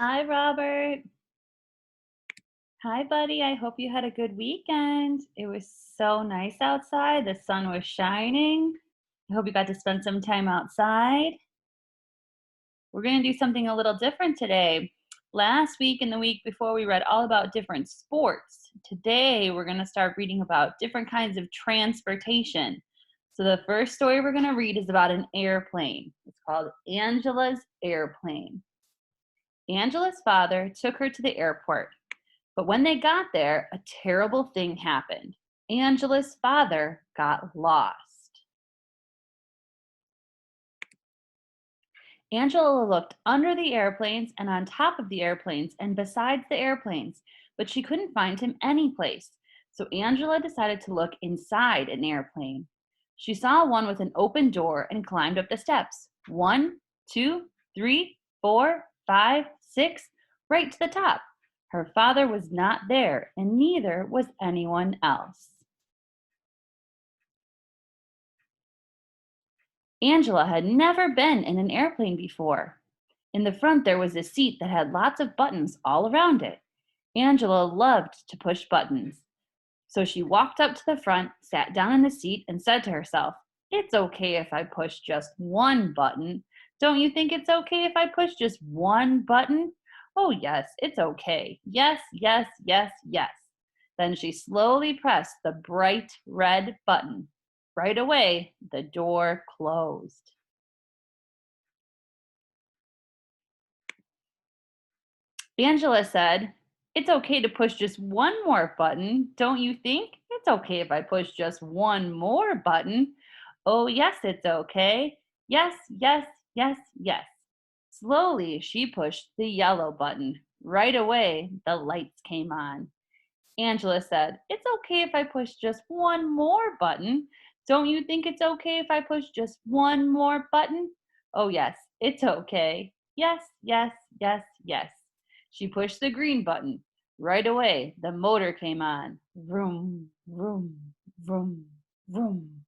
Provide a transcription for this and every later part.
Hi, Robert. Hi, buddy. I hope you had a good weekend. It was so nice outside. The sun was shining. I hope you got to spend some time outside. We're going to do something a little different today. Last week and the week before, we read all about different sports. Today, we're going to start reading about different kinds of transportation. So, the first story we're going to read is about an airplane. It's called Angela's Airplane. Angela's father took her to the airport. But when they got there, a terrible thing happened. Angela's father got lost. Angela looked under the airplanes and on top of the airplanes and besides the airplanes, but she couldn't find him anyplace. So Angela decided to look inside an airplane. She saw one with an open door and climbed up the steps. 1, 2, 3, 4, 5, 6, right to the top. Her father was not there, and neither was anyone else. Angela had never been in an airplane before. In the front, there was a seat that had lots of buttons all around it. Angela loved to push buttons. So she walked up to the front, sat down in the seat, and said to herself, "It's okay if I push just one button. Don't you think it's okay if I push just one button?" "Oh, yes, it's okay. Yes, yes, yes, yes." Then she slowly pressed the bright red button. Right away, the door closed. Angela said, "It's okay to push just one more button, don't you think? It's okay if I push just one more button." "Oh, yes, it's okay. Yes, yes, yes, yes." Slowly, she pushed the yellow button. Right away, the lights came on. Angela said, "It's okay if I push just one more button. Don't you think it's okay if I push just one more button?" "Oh, yes, it's okay. Yes, yes, yes, yes." She pushed the green button. Right away, the motor came on. Vroom, vroom, vroom, vroom.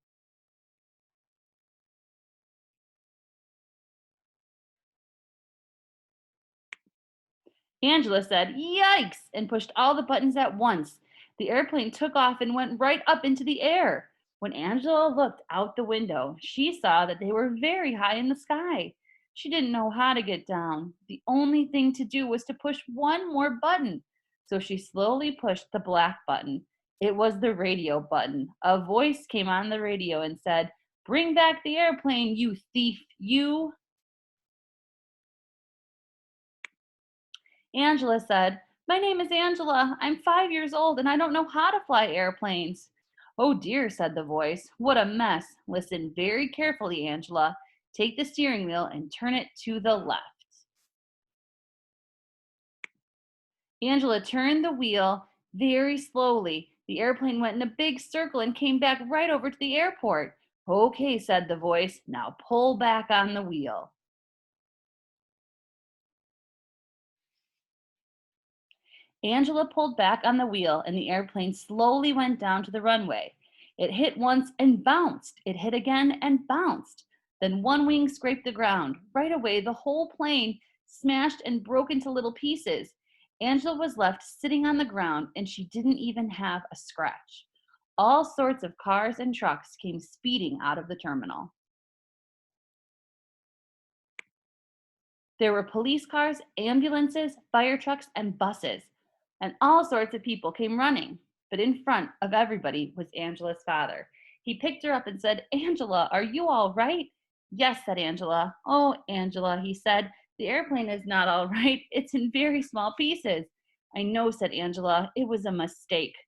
Angela said, "Yikes," and pushed all the buttons at once. The airplane took off and went right up into the air. When Angela looked out the window, she saw that they were very high in the sky. She didn't know how to get down. The only thing to do was to push one more button. So she slowly pushed the black button. It was the radio button. A voice came on the radio and said, "Bring back the airplane, you thief, you." Angela said, "My name is Angela. I'm 5 years old and I don't know how to fly airplanes." "Oh dear," said the voice. "What a mess. Listen very carefully, Angela. Take the steering wheel and turn it to the left." Angela turned the wheel very slowly. The airplane went in a big circle and came back right over to the airport. "Okay," said the voice. "Now pull back on the wheel." Angela pulled back on the wheel and the airplane slowly went down to the runway. It hit once and bounced. It hit again and bounced. Then one wing scraped the ground. Right away, the whole plane smashed and broke into little pieces. Angela was left sitting on the ground and she didn't even have a scratch. All sorts of cars and trucks came speeding out of the terminal. There were police cars, ambulances, fire trucks, and buses, and all sorts of people came running. But in front of everybody was Angela's father. He picked her up and said, "Angela, are you all right?" "Yes," said Angela. "Oh, Angela," he said, "the airplane is not all right. It's in very small pieces." "I know," said Angela. "It was a mistake."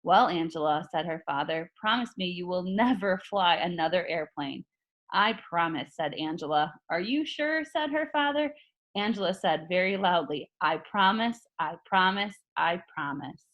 "Well, Angela," said her father, "promise me you will never fly another airplane." "I promise," said Angela. "Are you sure?" said her father. Angela said very loudly, "I promise, I promise, I promise."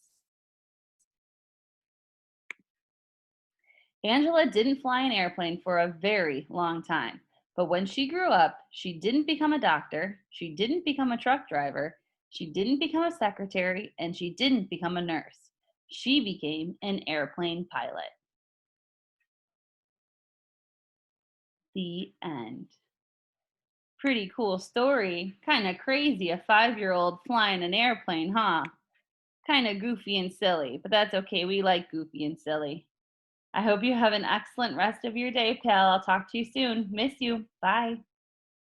Angela didn't fly an airplane for a very long time. But when she grew up, she didn't become a doctor, she didn't become a truck driver, she didn't become a secretary, and she didn't become a nurse. She became an airplane pilot. The end. Pretty cool story. Kind of crazy, a 5-year-old flying an airplane, huh? Kind of goofy and silly, but that's okay. We like goofy and silly. I hope you have an excellent rest of your day, pal. I'll talk to you soon. Miss you. Bye.